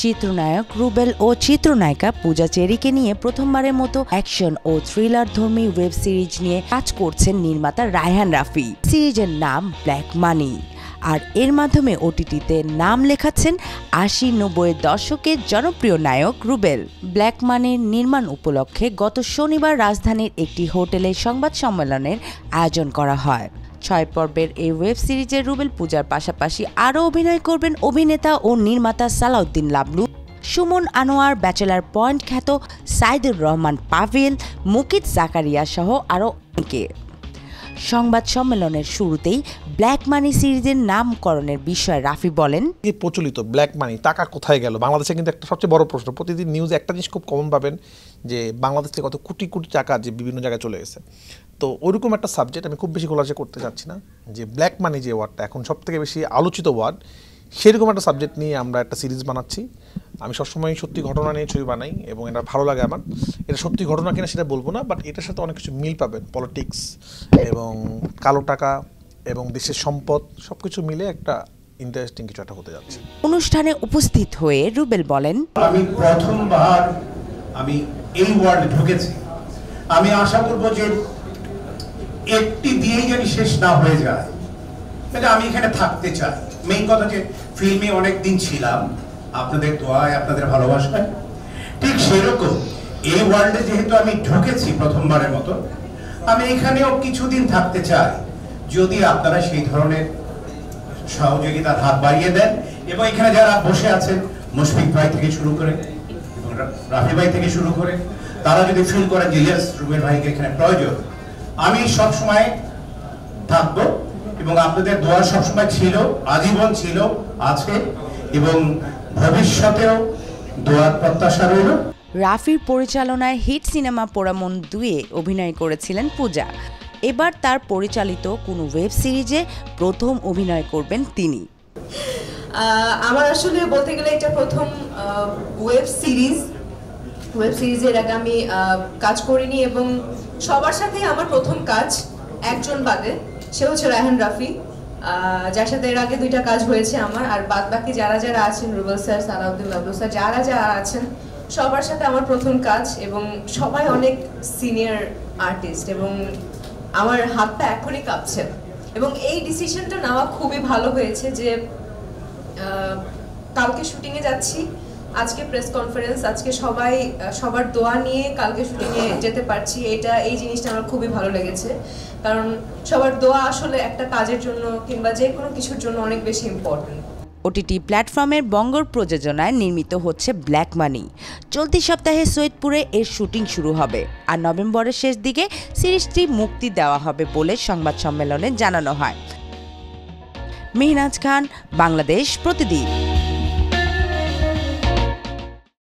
চিত্রনায়ক রুবেল ও চিত্রনায়িকা পূজা চেরিকে নিয়ে প্রথমবারের মতো অ্যাকশন ও থ্রিলারধর্মী ওয়েব সিরিজ নিয়ে কাজ করছেন নির্মাতা রায়হান রাফি। সিরিজের নাম ব্ল্যাক মানি, আর এর মাধ্যমে ওটিটিতে নাম লেখাচ্ছেন ৮০-৯০-এর দশকের জনপ্রিয় নায়ক রুবেল। ব্ল্যাক মানির নির্মাণ উপলক্ষে গত শনিবার রাজধানীর একটি হোটেলে সংবাদ সম্মেলনের আয়োজন করা হয়। ৬ পর্বের এই ওয়েব সিরিজে রুবেল পূজার পাশাপাশি আরও অভিনয় করবেন অভিনেতা ও নির্মাতা সালাউদ্দিন লাবলু, সুমন আনোয়ার, ব্যাচেলার পয়েন্ট খ্যাত সাইদুর রহমান পাভেল, মুকিত জাকারিয়া সহ আরও অনেকে। সংবাদ সম্মেলনের শুরুতেই ব্ল্যাক মানি সিরিজের নামকরণের বিষয়ে রাফি বলেন, এই প্রচলিত ব্ল্যাক মানি টাকা কোথায় গেল বাংলাদেশে কিন্তু একটা সবচেয়ে বড় প্রশ্ন। প্রতিদিন নিউজ একটা জিনিস খুব কমন পাবেন যে বাংলাদেশ থেকে কত কোটি কোটি টাকা যে বিভিন্ন জায়গায় চলে গেছে। তো ওইরকম একটা সাবজেক্ট আমি খুব বেশি খোলাসা করতে চাচ্ছি না, যে ব্ল্যাক মানি যে ওয়ার্ডটা এখন সব থেকে বেশি আলোচিত ওয়ার্ড, সেরকম একটা সাবজেক্ট নিয়ে আমরা একটা সিরিজ বানাচ্ছি। আমি সবসময় সত্যি ঘটনা নিয়ে ছবি বানাই এবং এটা ভালো লাগে আমার। এটা সত্যি ঘটনা কিনা সেটা বলবো না, বাট এটার সাথে অনেক কিছু মিল পাবেন, পলিটিক্স এবং কালো টাকা এবং দেশের সম্পদ সবকিছু মিলে একটা ইন্টারেস্টিং কিছু একটা হতে যাচ্ছে। অনুষ্ঠানে উপস্থিত হয়ে রুবেল বলেন, আমি প্রথমবার আমি এই ওয়ার্ল্ডে ঢুকেছি। আমি আশা করব যে একটি দিয়েই যেন শেষ না হয়ে যায়, মানে আমি এখানে থাকতে চাই। মেইন কথা যে ফিল্মে অনেক দিন ছিলাম আপনাদের দোয়ায়, আপনাদের ভালোবাসায়, ঠিক সেরকম এই ওয়ার্ল্ডে যেহেতু আমি ঢুকেছি প্রথমবারের মতো, আমি এখানেও কিছুদিন থাকতে চাই, যদি আপনারা সেই ধরনের সহযোগিতার হাত বাড়িয়ে দেন। এবং এখানে যারা বসে আছেন, মুশফিক ভাই থেকে শুরু করে এবং রাফি ভাই থেকে শুরু করে, তারা যদি ফিল করেন যে ইয়েস রুবেল ভাইকে এখানে প্রয়োজন, আমি সব সময় থাকবো এবং আপনাদের দোয়া সবসময় ছিল, আজীবন ছিল, আছে এবং ভবিষ্যতেও দোয়ার প্রত্যাশা রইল। রাফির পরিচালনায় হিট সিনেমা পোড়ামন ২-এ অভিনয় করেছিলেন পূজা। এবার তার পরিচালিত কোনো ওয়েব সিরিজে প্রথম অভিনয় করবেন তিনি। আমার আসলে বলতে গেলে এটা প্রথম ওয়েব সিরিজের আগে আমি কাজ করিনি এবং সবার সাথে আমার প্রথম কাজ, একজন বাদে, সে হচ্ছে রায়হান রাফি, যার সাথে এর আগে 2টা কাজ হয়েছে আমার। আর বাদ বাকি যারা যারা আছেন, রুবেল স্যার, সালাউদ্দিন লাবলু স্যার, যারা যারা আছেন সবার সাথে আমার প্রথম কাজ এবং সবাই অনেক সিনিয়র আর্টিস্ট এবং আমার হাতটা এখনই কাঁপছে। এবং এই ডিসিশনটা নেওয়া খুবই ভালো হয়েছে যে কালকে শুটিংয়ে যাচ্ছি, আজকে প্রেস কনফারেন্স, আজকে সবার দোয়া নিয়ে কালকে শুটিংয়ে যেতে পারছি। এই জিনিসটা আমার খুবই ভালো লেগেছে, কারণ সবার দোয়া আসলে একটা কাজের জন্য কিংবা যে কোনো কিছুর জন্য অনেক বেশি ইম্পর্টেন্ট। ওটিটি প্ল্যাটফর্মের বঙ্গর প্রযোজনায় নির্মিত হচ্ছে ব্ল্যাক মানি। চলতি সপ্তাহে সৈয়দপুরে এর শুটিং শুরু হবে, আর নভেম্বরের শেষ দিকে সিরিজটি মুক্তি দেওয়া হবে বলে সংবাদ সম্মেলনে জানানো হয়। মেহনাজ খান, বাংলাদেশ প্রতিদিন।